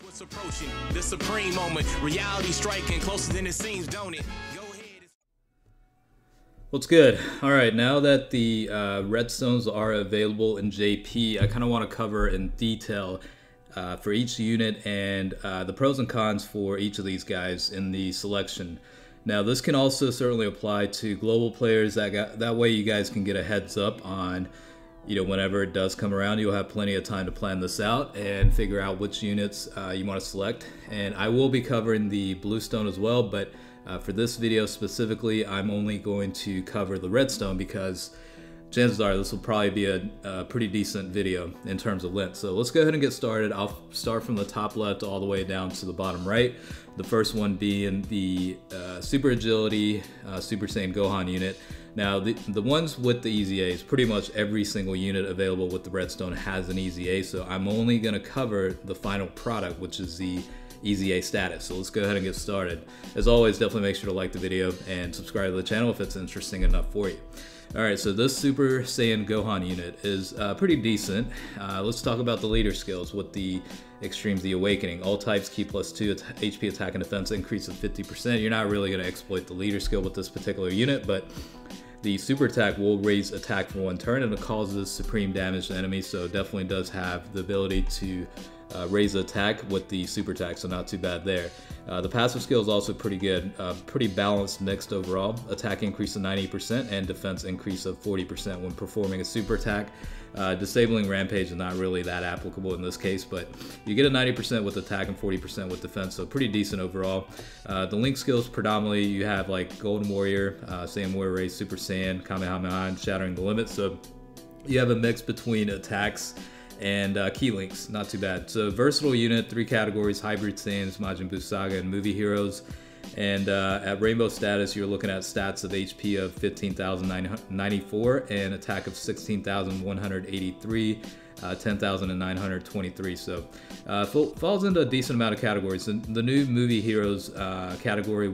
What's approaching the supreme moment, reality striking closer than it seems, don't it? Go ahead. What's good? All right, now that the redstones are available in JP, I kind of want to cover in detail for each unit and the pros and cons for each of these guys in the selection. Now, this can also certainly apply to global players. That way you guys can get a heads up on, whenever it does come around, you'll have plenty of time to plan this out and figure out which units you want to select. And I will be covering the bluestone as well, but for this video specifically, I'm only going to cover the redstone because chances are this will probably be a pretty decent video in terms of length. So let's go ahead and get started. I'll start from the top left all the way down to the bottom right. The first one being the Super Agility Super Saiyan Gohan unit. Now, the ones with the Easy A's, pretty much every single unit available with the redstone has an Easy A, so I'm only going to cover the final product, which is the Easy A status. So let's go ahead and get started. As always, definitely make sure to like the video and subscribe to the channel if it's interesting enough for you. Alright, so this Super Saiyan Gohan unit is pretty decent. Let's talk about the leader skills with the Extremes, the Awakening. All types key +2, HP attack and defense increase of 50%. You're not really going to exploit the leader skill with this particular unit, but the super attack will raise attack for 1 turn and it causes supreme damage to enemies, so it definitely does have the ability to raise the attack with the super attack, so not too bad there. The passive skill is also pretty good, pretty balanced, mixed overall. Attack increase of 90% and defense increase of 40% when performing a super attack. Disabling Rampage is not really that applicable in this case, but you get a 90% with attack and 40% with defense, so pretty decent overall. The link skills predominantly you have like Golden Warrior, Saiyan Warrior Race, Super Saiyan, Kamehameha, and Shattering the Limit, so you have a mix between attacks and key links, not too bad. So versatile unit, 3 categories: Hybrid Saiyans, Majin Buu Saga, and Movie Heroes. And at Rainbow status, you're looking at stats of HP of 15,994 and attack of 16,183, 10,923. So falls into a decent amount of categories. The new Movie Heroes category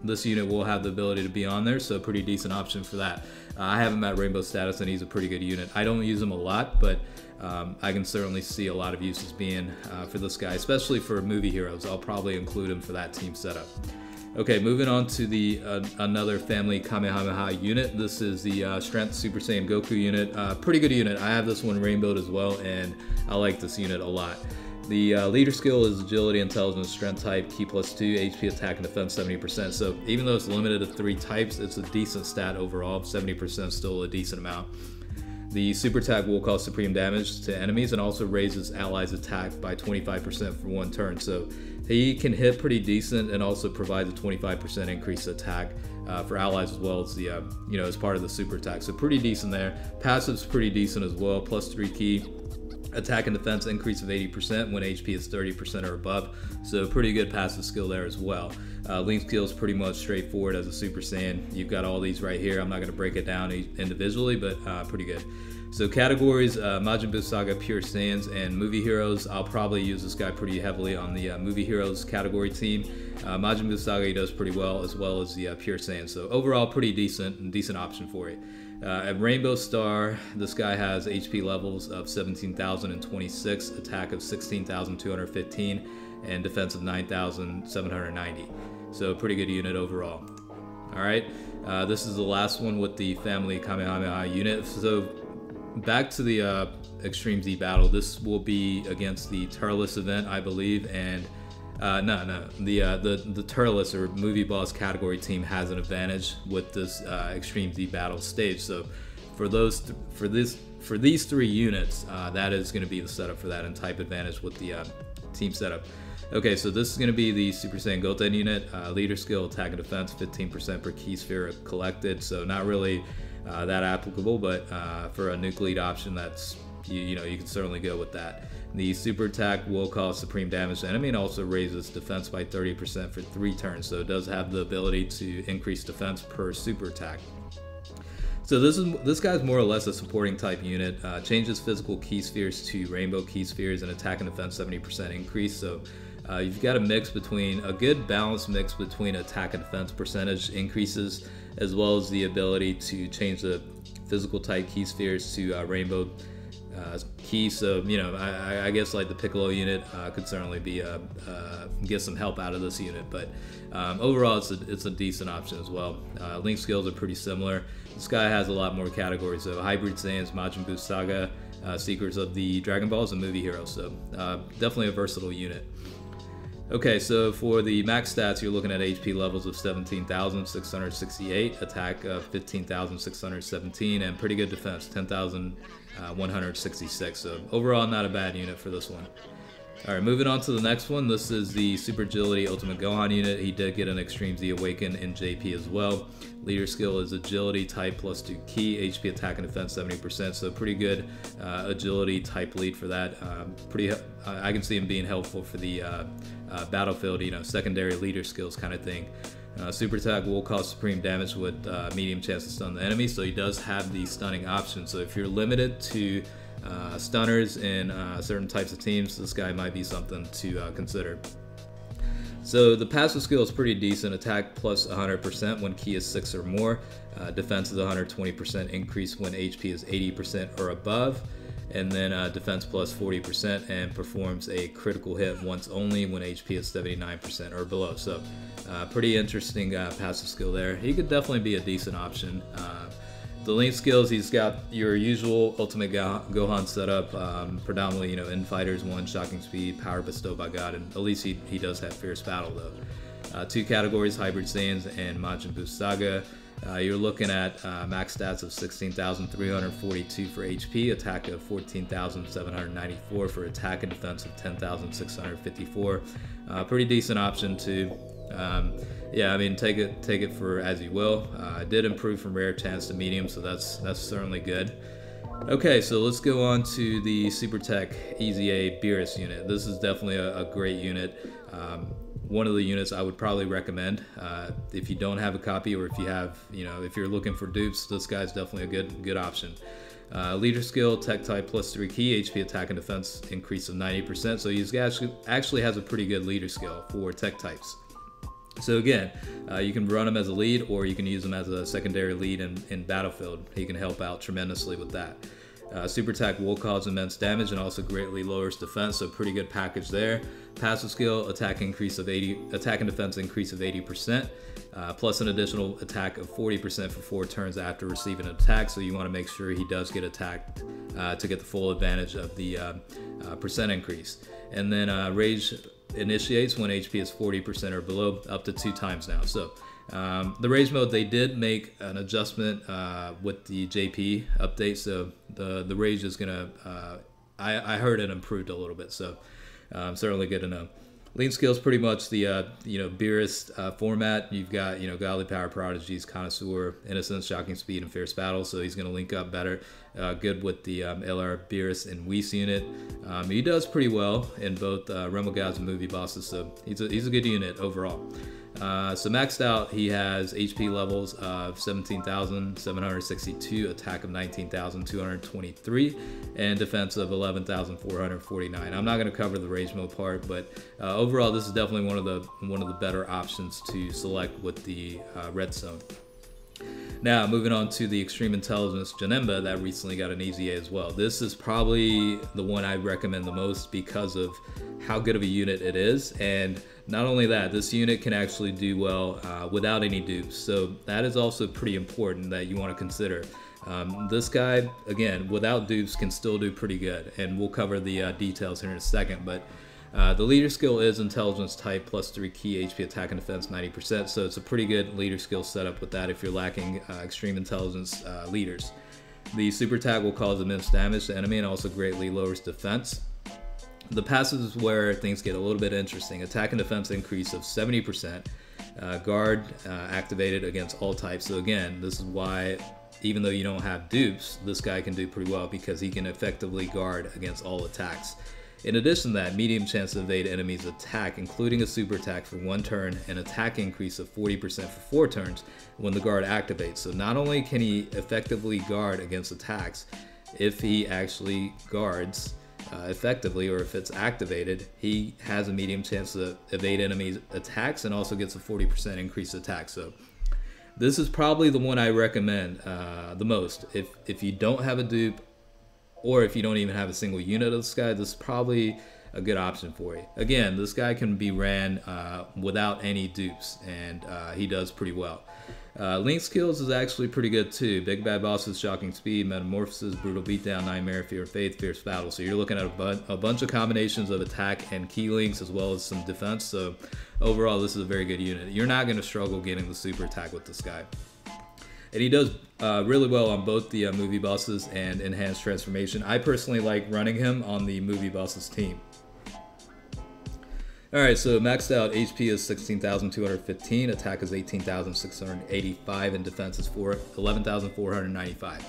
this unit will have the ability to be on there, so pretty decent option for that. I have him at Rainbow status and he's a pretty good unit. I don't use him a lot, but I can certainly see a lot of uses being for this guy, especially for Movie Heroes. I'll probably include him for that team setup. Okay, moving on to the another family Kamehameha unit. This is the Strength Super Saiyan Goku unit. Pretty good unit. I have this one rainbowed as well, and I like this unit a lot. The leader skill is Agility, Intelligence, Strength type, key +2, HP attack and defense 70%. So even though it's limited to 3 types, it's a decent stat overall. 70% still a decent amount. The super attack will cause supreme damage to enemies and also raises allies' attack by 25% for 1 turn. So he can hit pretty decent and also provides a 25% increase attack for allies as well as the as part of the super attack. So pretty decent there. Passive's pretty decent as well. +3 key. Attack and defense increase of 80% when HP is 30% or above, so pretty good passive skill there as well. Link skill is pretty much straightforward as a Super Saiyan. You've got all these right here. I'm not going to break it down individually, but pretty good. So categories, Majin Buu Saga, Pure Saiyans, and Movie Heroes. I'll probably use this guy pretty heavily on the Movie Heroes category team. Majin Buu Saga he does pretty well, as well as the Pure Saiyans. So overall, pretty decent option for you. At Rainbow Star, this guy has HP levels of 17,026, attack of 16,215, and defense of 9,790. So pretty good unit overall. Alright, this is the last one with the family Kamehameha unit. So back to the Extreme Z battle. This will be against the Turles event, I believe, and the Turles or Movie Boss category team has an advantage with this Extreme Z battle stage. So for these 3 units, that is going to be the setup for that and type advantage with the team setup. Okay, so this is going to be the Super Saiyan Goten unit. Leader skill, attack and defense, 15% per key sphere collected. So not really that applicable, but for a nuke lead option, that's you can certainly go with that. The super attack will cause supreme damage to enemy and also raises defense by 30% for 3 turns. So it does have the ability to increase defense per super attack. So this guy's more or less a supporting type unit. Changes physical key spheres to rainbow key spheres and attack and defense 70% increase. So you've got a good balanced mix between attack and defense percentage increases, as well as the ability to change the physical type key spheres to rainbow key. So you know, I guess like the Piccolo unit could certainly be get some help out of this unit, but overall it's a decent option as well. Link skills are pretty similar. This guy has a lot more categories, so Hybrid Saiyans, Majin Buu Saga, Seekers of the Dragon Balls, and Movie Hero. So definitely a versatile unit. Okay, so for the max stats, you're looking at HP levels of 17,668, attack of 15,617, and pretty good defense, 10,166. So overall, not a bad unit for this one. All right, moving on to the next one. This is the Super Agility Ultimate Gohan unit. He did get an Extreme Z Awaken in JP as well. Leader skill is Agility type plus 2 key, HP attack and defense 70%. So pretty good Agility type lead for that. I can see him being helpful for the battlefield, you know, secondary leader skills kind of thing. Super attack will cause supreme damage with medium chance to stun the enemy. So he does have the stunning option. So if you're limited to stunners in certain types of teams, this guy might be something to consider. So the passive skill is pretty decent. Attack plus 100% when key is 6 or more. Defense is 120% increase when HP is 80% or above. And then defense plus 40% and performs a critical hit once only when HP is 79% or below. So pretty interesting passive skill there. He could definitely be a decent option. The link skills, he's got your usual Ultimate Gohan setup, predominantly, you know, in fighters, 1 shocking speed, power bestowed by God, and at least he does have fierce battle though. 2 categories, Hybrid Saiyans and Majin Buu Saga. You're looking at max stats of 16,342 for HP, attack of 14,794 for attack, and defense of 10,654. Pretty decent option too. Yeah, I mean, take it for as you will. It did improve from rare chance to medium, so that's certainly good. Okay, so let's go on to the Super Tech EZA Beerus unit. This is definitely a great unit. One of the units I would probably recommend if you don't have a copy, or if you have, you know, if you're looking for dupes, this guy's definitely a good option. Leader skill, tech type plus 3 key, HP attack and defense increase of 90%. So he's actually has a pretty good leader skill for tech types. So again, you can run him as a lead, or you can use him as a secondary lead in Battlefield. He can help out tremendously with that. Super attack will cause immense damage and also greatly lowers defense, so pretty good package there. Passive skill, attack and defense increase of 80%, plus an additional attack of 40% for 4 turns after receiving an attack. So you want to make sure he does get attacked to get the full advantage of the percent increase. And then rage initiates when HP is 40% or below, up to 2 times now. So the rage mode, they did make an adjustment with the JP update, so the rage is gonna I heard it improved a little bit, so certainly good to know. Lean skills, pretty much the you know, Beerus format. You've got, you know, godly power, prodigies, connoisseur, innocence, shocking speed, and fierce battle. So he's going to link up better, good with the LR Beerus and Whis unit. He does pretty well in both Realm of Gods and movie bosses, so he's a good unit overall. So maxed out, he has HP levels of 17,762, attack of 19,223, and defense of 11,449. I'm not going to cover the rage mode part, but overall, this is definitely one of the better options to select with the redstone. Now, moving on to the Extreme Intelligence Janemba that recently got an EZA as well. This is probably the one I recommend the most because of how good of a unit it is. And not only that, this unit can actually do well without any dupes. So that is also pretty important that you want to consider. This guy, again, without dupes can still do pretty good. And we'll cover the details here in a second. But the leader skill is intelligence type plus 3 key, HP attack and defense 90%, so it's a pretty good leader skill setup with that if you're lacking extreme intelligence leaders. The super attack will cause immense damage to enemy and also greatly lowers defense. The passive is where things get a little bit interesting. Attack and defense increase of 70%, guard activated against all types. So again, this is why even though you don't have dupes, this guy can do pretty well because he can effectively guard against all attacks. In addition to that, medium chance to evade enemies' attack, including a super attack for 1 turn, and attack increase of 40% for 4 turns when the guard activates. So not only can he effectively guard against attacks, if he actually guards effectively, or if it's activated, he has a medium chance to evade enemies' attacks and also gets a 40% increased attack. So this is probably the one I recommend the most. If you don't have a dupe, or if you don't even have a single unit of this guy, this is probably a good option for you. Again, this guy can be ran without any dupes, and he does pretty well. Link skills is actually pretty good too. Big Bad Bosses, Shocking Speed, Metamorphosis, Brutal Beatdown, Nightmare, Fear of Faith, Fierce Battle. So you're looking at a bunch of combinations of attack and key links as well as some defense. So overall, this is a very good unit. You're not going to struggle getting the super attack with this guy. And he does really well on both the movie bosses and enhanced transformation. I personally like running him on the movie bosses team. Alright, so maxed out HP is 16,215, attack is 18,685, and defense is 11,495.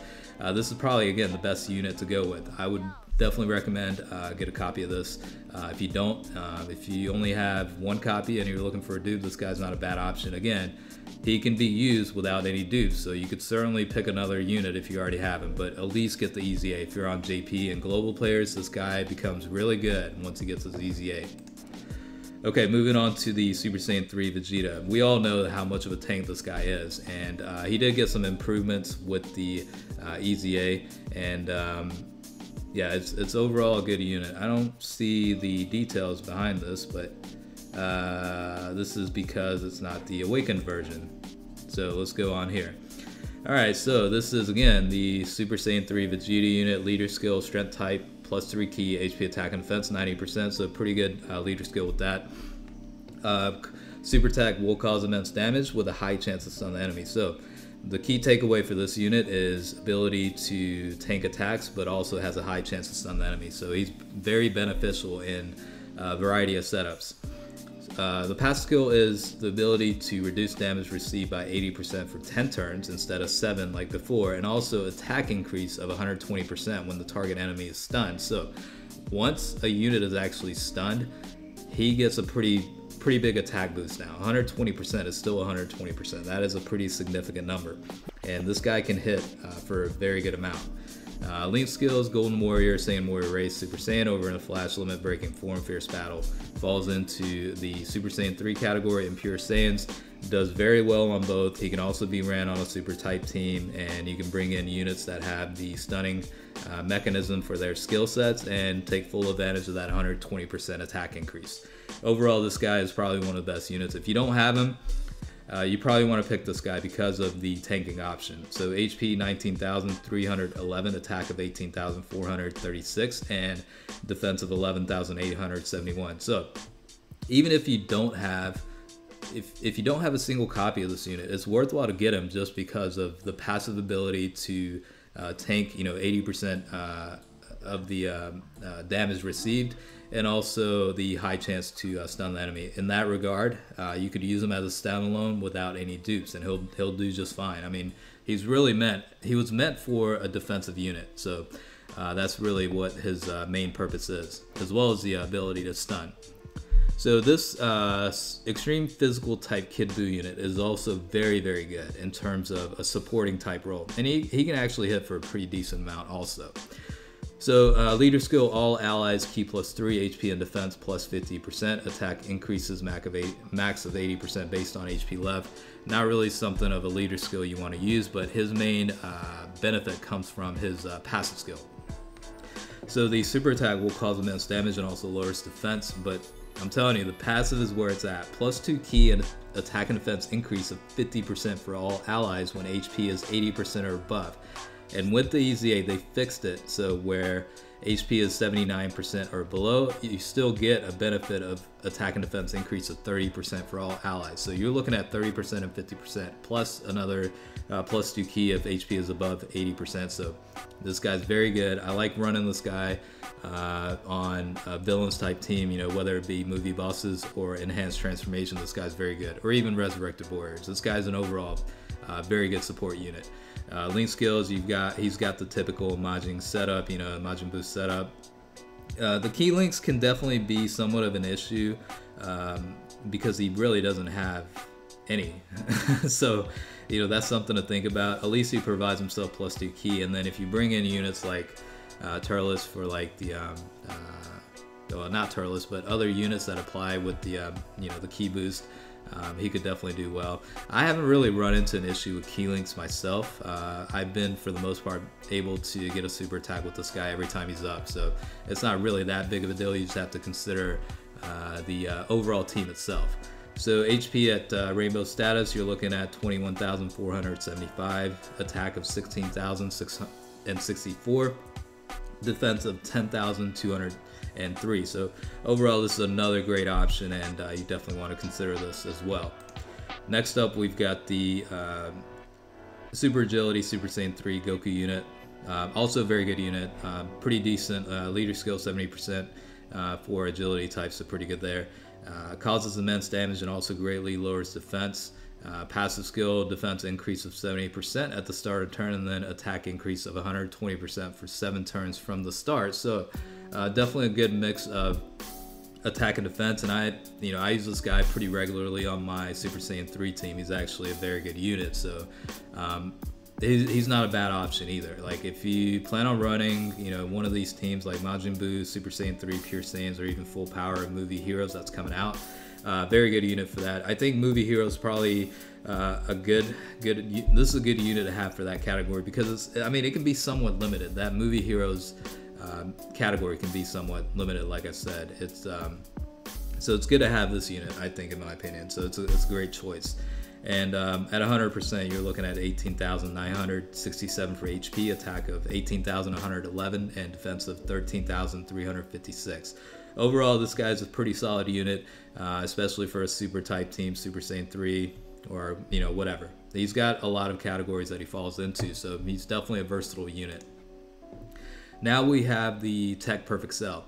This is probably, again, the best unit to go with. I would definitely recommend get a copy of this. If you don't, if you only have one copy and you're looking for a dupe, this guy's not a bad option. Again, he can be used without any dupes, so you could certainly pick another unit if you already have him, but at least get the Easy A. If you're on JP and global players, this guy becomes really good once he gets his Easy A. Okay, moving on to the Super Saiyan 3 Vegeta. We all know how much of a tank this guy is, and he did get some improvements with the Easy A, and yeah, it's overall a good unit. I don't see the details behind this, but this is because it's not the awakened version. So let's go on here. Alright, so this is again the Super Saiyan 3 Vegeta unit, leader skill, strength type, plus 3 key, HP attack and defense 90%, so pretty good leader skill with that. Super attack will cause immense damage with a high chance to stun the enemy. So the key takeaway for this unit is ability to tank attacks, but also has a high chance to stun the enemy. So he's very beneficial in a variety of setups. The passive skill is the ability to reduce damage received by 80% for 10 turns instead of 7 like before, and also attack increase of 120% when the target enemy is stunned. So once a unit is actually stunned, he gets a pretty big attack boost now. 120% is still 120%. That is a pretty significant number, and this guy can hit for a very good amount. Link skills, Golden Warrior, Saiyan Warrior Race, Super Saiyan over in a flash, limit breaking form, Fierce Battle. Falls into the Super Saiyan 3 category in Pure Saiyans. Does very well on both. He can also be ran on a super type team, and you can bring in units that have the stunning mechanism for their skill sets and take full advantage of that 120% attack increase. Overall, this guy is probably one of the best units. If you don't have him, you probably want to pick this guy because of the tanking option. So HP 19,311, attack of 18,436, and defense of 11,871. So even if you don't have if you don't have a single copy of this unit, it's worthwhile to get him just because of the passive ability to tank 80% of the damage received, and also the high chance to stun the enemy. In that regard, you could use him as a standalone without any dupes, and he'll do just fine. I mean, he was meant for a defensive unit, so that's really what his main purpose is, as well as the ability to stun. So this extreme physical type Kid Buu unit is also very, very good in terms of a supporting type role, and he can actually hit for a pretty decent amount also. So leader skill, all allies key plus 3, HP and defense plus 50%, attack increases max of 80% based on HP left. Not really something of a leader skill you want to use, but his main benefit comes from his passive skill. So the super attack will cause immense damage and also lowers defense, but I'm telling you, the passive is where it's at. Plus 2 key and attack and defense increase of 50% for all allies when HP is 80% or above. And with the Easy A, they fixed it so where HP is 79% or below, you still get a benefit of attack and defense increase of 30% for all allies. So you're looking at 30% and 50% plus another plus 2 key if HP is above 80%. So this guy's very good. I like running this guy on a villains type team, whether it be movie bosses or enhanced transformation. This guy's very good, or even resurrected warriors. This guy's an overall very good support unit. Link skills, he's got the typical Majin setup, Majin Buu setup. The key links can definitely be somewhat of an issue because he really doesn't have any. So, that's something to think about. At least he provides himself plus 2 key, and then if you bring in units like Turles for like the well, not Turles, but other units that apply with the the key boost, he could definitely do well. I haven't really run into an issue with key links myself. I've been, for the most part, able to get a super attack with this guy every time he's up, so it's not really that big of a deal. You just have to consider the overall team itself. So HP at Rainbow status, you're looking at 21,475, attack of 16,664, defense of 10,203. So overall, this is another great option, and you definitely want to consider this as well. Next up, we've got the Super Agility Super Saiyan 3 Goku unit. Also a very good unit, pretty decent. Leader skill 70% for agility types, so pretty good there. Causes immense damage and also greatly lowers defense. Passive skill, defense increase of 70% at the start of turn, and then attack increase of 120% for 7 turns from the start. So definitely a good mix of attack and defense, and I use this guy pretty regularly on my Super Saiyan 3 team. He's actually a very good unit, so he's not a bad option either. Like, if you plan on running, one of these teams like Majin Buu, Super Saiyan 3 Pure Saiyans, or even Full Power Movie Heroes that's coming out, very good unit for that. I think Movie Heroes probably this is a good unit to have for that category, because it can be somewhat limited. That Movie Heroes category can be somewhat limited, like I said. So it's good to have this unit, I think, in my opinion. So it's a great choice. And at 100%, you're looking at 18,967 for HP, attack of 18,111, and defense of 13,356. Overall, this guy's a pretty solid unit, especially for a super type team, Super Saiyan 3, or whatever. He's got a lot of categories that he falls into, so he's definitely a versatile unit. Now we have the Tech Perfect Cell.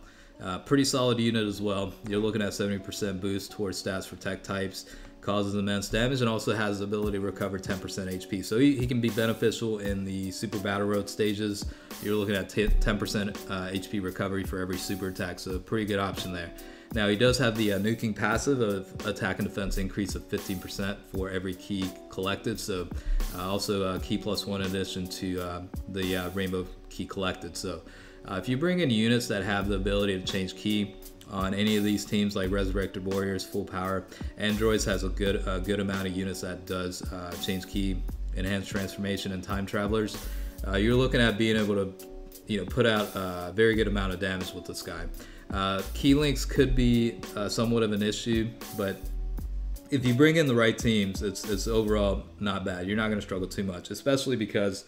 Pretty solid unit as well. You're looking at 70% boost towards stats for tech types, causes immense damage, and also has the ability to recover 10% HP. So he can be beneficial in the Super Battle Road stages. You're looking at 10% HP recovery for every super attack, so a pretty good option there. Now he does have the nuking passive of attack and defense increase of 15% for every key collected, so also key +1 in addition to the rainbow key collected. So if you bring in units that have the ability to change key on any of these teams like Resurrected Warriors, Full Power, Androids has a good amount of units that does change key, enhanced transformation, and time travelers. You're looking at being able to put out a very good amount of damage with this guy. Key links could be somewhat of an issue, but if you bring in the right teams, it's overall not bad. You're not going to struggle too much, especially because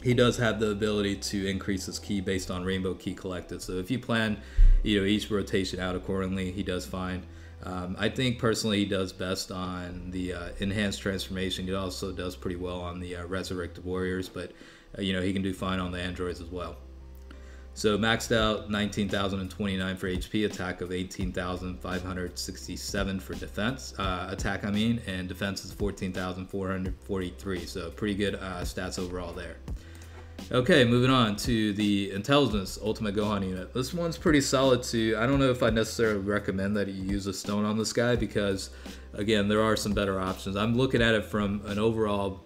he does have the ability to increase his key based on rainbow key collected. So if you plan each rotation out accordingly, he does fine. I think personally he does best on the enhanced transformation. He also does pretty well on the Resurrected Warriors, but he can do fine on the androids as well. So maxed out 19,029 for HP, attack of 18,567 for defense, attack and defense is 14,443. So pretty good stats overall there. Okay, moving on to the Intelligence Ultimate Gohan unit. This one's pretty solid too. I don't know if I necessarily recommend that you use a stone on this guy, because again, there are some better options. I'm looking at it from an overall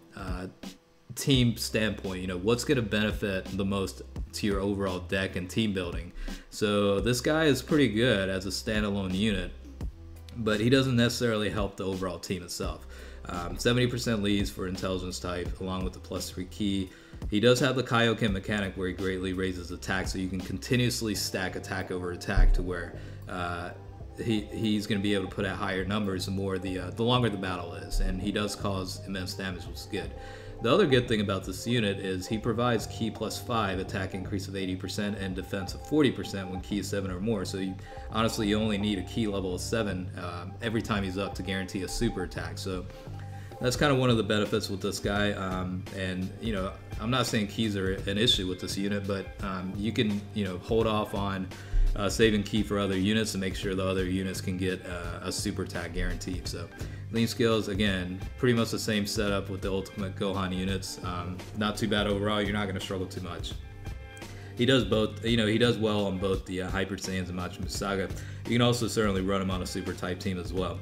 team standpoint. What's going to benefit the most to your overall deck and team building. So this guy is pretty good as a standalone unit, but he doesn't necessarily help the overall team itself. 70% leads for intelligence type, along with the +3 key. He does have the Kaioken mechanic where he greatly raises attack, so you can continuously stack attack over attack to where he's going to be able to put out higher numbers the longer the battle is, and he does cause immense damage, which is good. The other good thing about this unit is he provides key +5, attack increase of 80%, and defense of 40% when key is 7 or more. So honestly, you only need a key level of 7 every time he's up to guarantee a super attack. So that's kind of one of the benefits with this guy. And I'm not saying keys are an issue with this unit, but you can hold off on saving key for other units to make sure the other units can get a super attack guaranteed. So lean skills, again, pretty much the same setup with the Ultimate Gohan units. Not too bad overall. You're not going to struggle too much. He does both. He does well on both the Hyper Saiyans and Majin Buu Saga. You can also certainly run him on a super type team as well.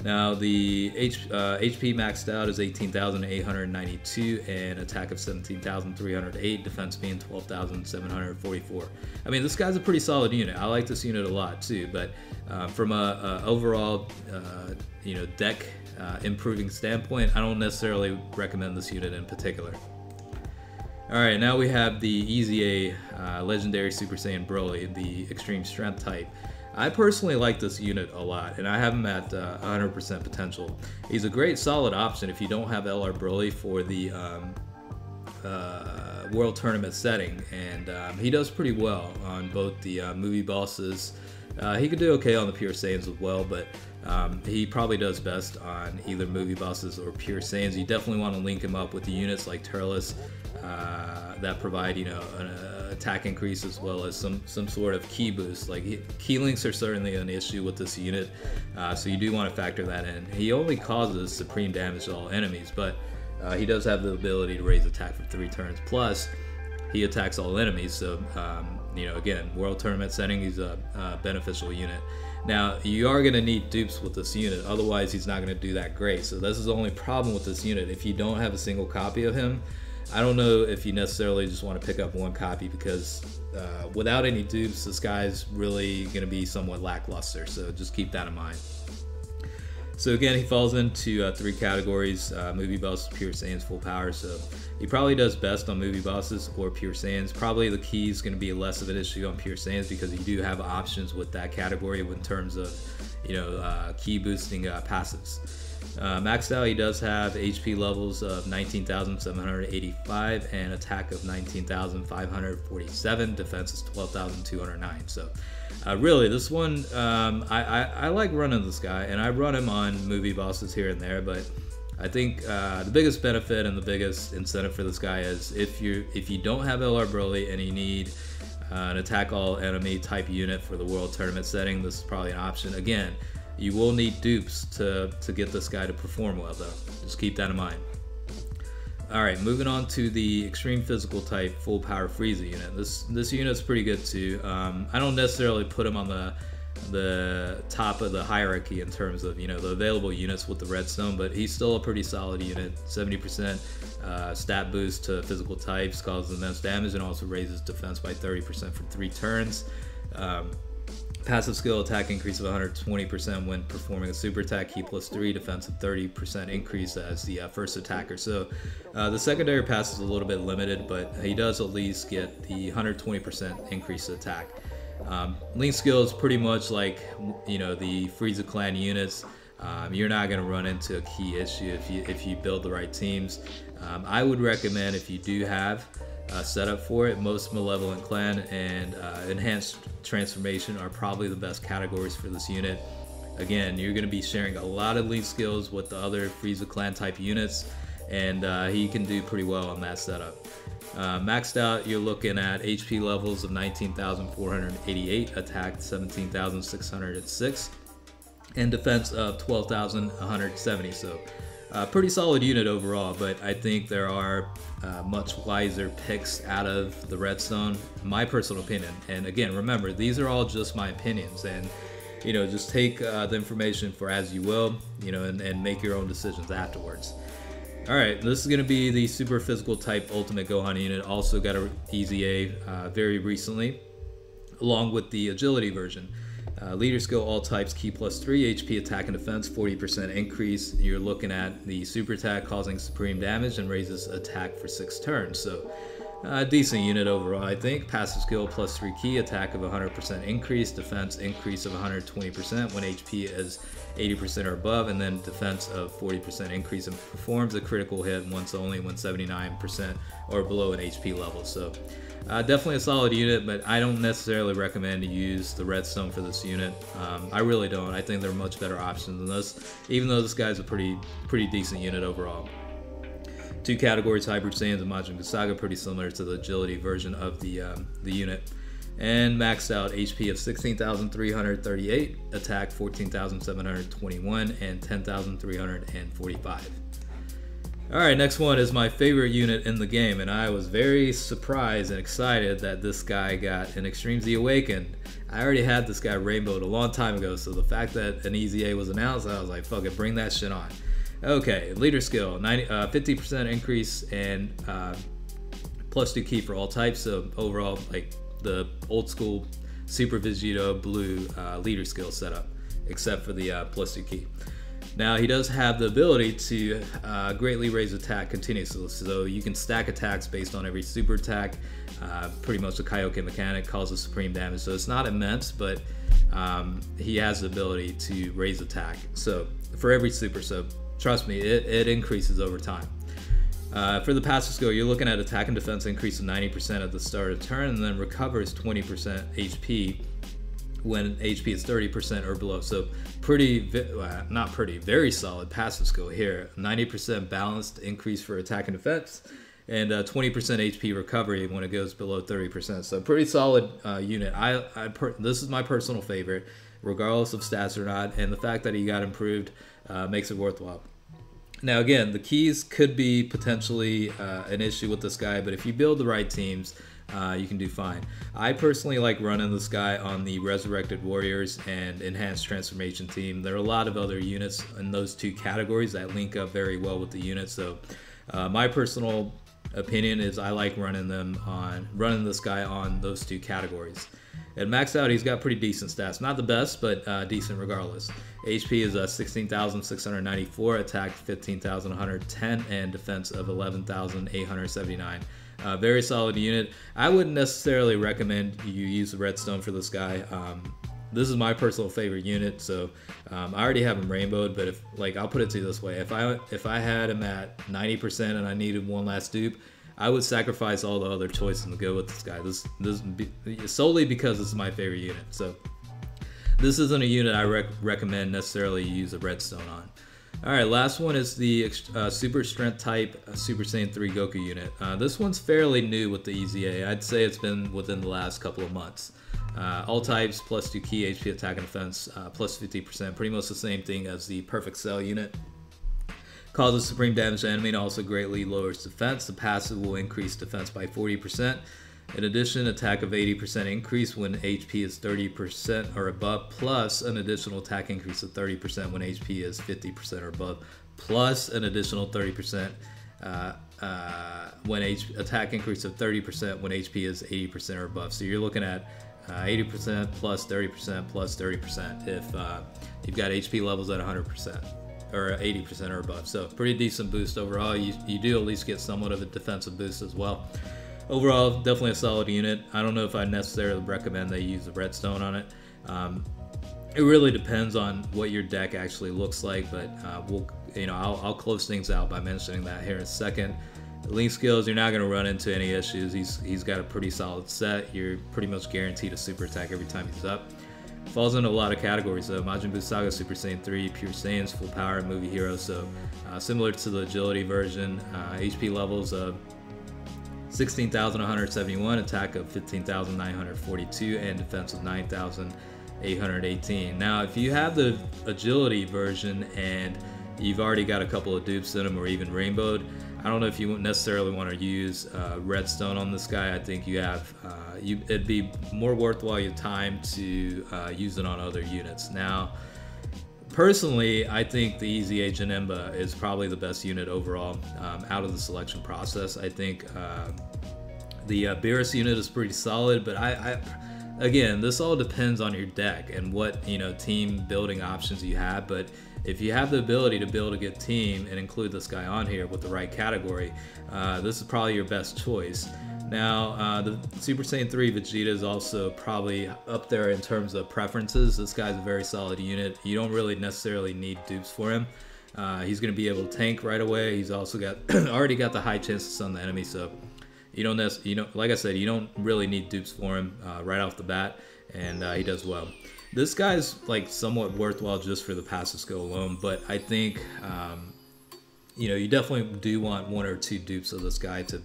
Now the HP maxed out is 18,892 and attack of 17,308, defense being 12,744. I mean, this guy's a pretty solid unit. I like this unit a lot too, but from a overall deck improving standpoint, I don't necessarily recommend this unit in particular. Alright, now we have the Easy A Legendary Super Saiyan Broly, the Extreme Strength type. I personally like this unit a lot, and I have him at 100% potential. He's a great solid option if you don't have LR Broly for the World Tournament setting, and he does pretty well on both the movie bosses. He could do okay on the Pure Saiyans as well, but he probably does best on either movie bosses or Pure Saiyans. You definitely want to link him up with the units like Turles that provide, an attack increase as well as some sort of key boost. Like key links are certainly an issue with this unit, so you do want to factor that in. He only causes supreme damage to all enemies, but he does have the ability to raise attack for 3 turns. Plus, he attacks all enemies, so again, World Tournament setting, he's a beneficial unit. Now, you are going to need dupes with this unit, otherwise he's not going to do that great. So this is the only problem with this unit. If you don't have a single copy of him, I don't know if you necessarily just want to pick up one copy, because without any dupes, this guy's really going to be somewhat lackluster, so just keep that in mind. So again, he falls into 3 categories: movie bosses, Pure Saiyans, full power. So he probably does best on movie bosses or Pure Saiyans. Probably the key is going to be less of an issue on Pure Saiyans, because you do have options with that category in terms of key boosting passives. Maxed out, he does have HP levels of 19,785 and attack of 19,547. Defense is 12,209. So really, this one, I like running this guy, and I run him on movie bosses here and there, but I think the biggest benefit and the biggest incentive for this guy is if you don't have LR Broly and you need an attack all enemy type unit for the World Tournament setting, this is probably an option. Again, you will need dupes to get this guy to perform well, though. Just keep that in mind. Alright, moving on to the Extreme Physical type Full Power Frieza unit. This unit's pretty good too. I don't necessarily put him on the top of the hierarchy in terms of the available units with the redstone, but he's still a pretty solid unit. 70% stat boost to physical types, causes immense damage, and also raises defense by 30% for 3 turns. Passive skill attack increase of 120% when performing a super attack, key +3, defense of 30% increase as the first attacker. So the secondary pass is a little bit limited, but he does at least get the 120% increase attack. Link skill is pretty much like the Frieza clan units. You're not going to run into a key issue if you build the right teams. I would recommend, if you do have setup for it, Most Malevolent Clan and Enhanced Transformation are probably the best categories for this unit. Again, you're going to be sharing a lot of link skills with the other Frieza clan type units, and he can do pretty well on that setup. Maxed out, you're looking at HP levels of 19,488, attack 17,606, and defense of 12,170. So pretty solid unit overall, but I think there are much wiser picks out of the redstone, my personal opinion. And again, remember, these are all just my opinions, and just take the information for as you will, and make your own decisions afterwards. Alright, this is going to be the Super Physical type Ultimate Gohan unit. Also got a Easy A very recently, along with the Agility version. Leader skill, all types, key +3, HP attack and defense, 40% increase. You're looking at the super attack causing supreme damage and raises attack for 6 turns. So decent unit overall, I think. Passive skill, +3 key, attack of 100% increase, defense increase of 120% when HP is 80% or above, and then defense of 40% increase, and performs a critical hit once only when 79% or below an HP level. So definitely a solid unit, but I don't necessarily recommend to use the redstone for this unit. I really don't. I think there are much better options than this, even though this guy's a pretty decent unit overall. 2 categories, Hybrid Saiyans and Majin Buu Saga, pretty similar to the Agility version of the unit. And maxed out HP of 16,338, attack 14,721, and 10,345. Alright, next one is my favorite unit in the game, and I was very surprised and excited that this guy got an Extreme Z Awakened. I already had this guy rainbowed a long time ago, so the fact that an EZA was announced, I was like, fuck it, bring that shit on. Okay, leader skill, 50% increase and +2 key for all types, so overall, like the old school Super Vegeta blue leader skill setup, except for the +2 key. Now he does have the ability to greatly raise attack continuously, so you can stack attacks based on every super attack. Pretty much the Kaioken mechanic causes supreme damage, so it's not immense, but he has the ability to raise attack. So for every super, so trust me, it increases over time. For the passive skill, you're looking at attack and defense increase of 90% at the start of turn, and then recovers 20% HP when HP is 30% or below. So very solid passive skill here. 90% balanced increase for attack and defense, and 20% HP recovery when it goes below 30%. So pretty solid unit. This is my personal favorite, regardless of stats or not, and the fact that he got improved makes it worthwhile. Now again, the keys could be potentially an issue with this guy, but if you build the right teams, you can do fine. I personally like running this guy on the Resurrected Warriors and Enhanced Transformation team. There are a lot of other units in those two categories that link up very well with the unit, so my personal opinion is I like running this guy on those two categories. At max out, he's got pretty decent stats. Not the best, but decent regardless. HP is 16,694, attack 15,110, and defense of 11,879. Very solid unit. I wouldn't necessarily recommend you use the redstone for this guy. This is my personal favorite unit, so I already have him rainbowed, but I'll put it to you this way. If I had him at 90% and I needed one last dupe, I would sacrifice all the other choices to go with this guy. This solely because this is my favorite unit. So this isn't a unit I recommend necessarily you use a redstone on. Alright, last one is the Super Strength type Super Saiyan 3 Goku unit. This one's fairly new with the EZA. I'd say it's been within the last couple of months. All types, +2 key, HP attack and defense, +50%. Pretty much the same thing as the Perfect Cell unit. Causes supreme damage to enemy and also greatly lowers defense. The passive will increase defense by 40%. In addition, attack of 80% increase when HP is 30% or above, plus an additional attack increase of 30% when HP is 50% or above, plus an additional 30% attack increase of 30% when HP is 80% or above. So you're looking at 80% plus 30% plus 30% if you've got HP levels at 100%. Or 80% or above. So pretty decent boost overall. You do at least get somewhat of a defensive boost as well. Overall, definitely a solid unit. I don't know if I necessarily recommend they use the redstone on it. It really depends on what your deck actually looks like, but I'll close things out by mentioning that here in a second. The link skills, you're not going to run into any issues. He's got a pretty solid set. You're pretty much guaranteed a super attack every time he's up. Falls into a lot of categories, though. Majin Buu Saga, Super Saiyan 3, Pure Saiyans, Full Power, Movie Hero, so similar to the agility version. HP levels of 16,171, attack of 15,942, and defense of 9,818. Now, if you have the agility version and you've already got a couple of dupes in them or even rainbowed, I don't know if you necessarily want to use redstone on this guy. I think you have it'd be more worthwhile your time to use it on other units. Now, personally, I think the EZA Janemba is probably the best unit overall out of the selection process. I think the Beerus unit is pretty solid, but again, this all depends on your deck and what team building options you have. But if you have the ability to build a good team and include this guy on here with the right category, this is probably your best choice. Now, the Super Saiyan 3 Vegeta is also probably up there in terms of preferences. This guy's a very solid unit. You don't really necessarily need dupes for him. He's going to be able to tank right away. He's also got already got the high chances on the enemy, so like I said, you don't really need dupes for him right off the bat, and he does well. This guy's somewhat worthwhile just for the passive skill alone, but I think you definitely do want one or two dupes of this guy to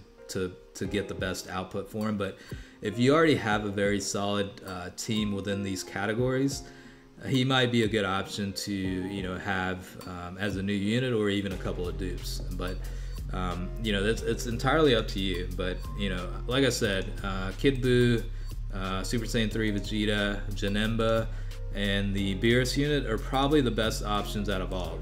get the best output for him. But if you already have a very solid team within these categories, he might be a good option to have as a new unit or even a couple of dupes. But You know, it's entirely up to you. But you know, like I said, Kid Buu, Super Saiyan 3 Vegeta, Janemba, and the Beerus unit are probably the best options out of all.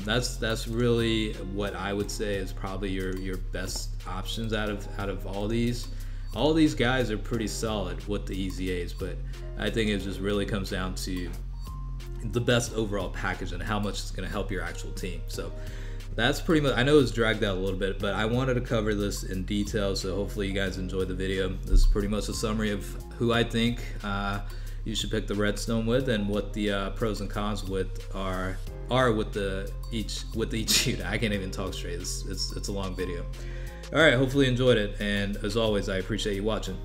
That's really what I would say is probably your best options out of all these. All these guys are pretty solid with the EZAs, but I think it just really comes down to the best overall package and how much it's going to help your actual team. So that's pretty much, I know it's dragged out a little bit, but I wanted to cover this in detail, so hopefully you guys enjoyed the video. This is pretty much a summary of who I think you should pick the redstone with, and what the pros and cons with are with each unit. I can't even talk straight. It's a long video. All right, hopefully you enjoyed it, and as always, I appreciate you watching.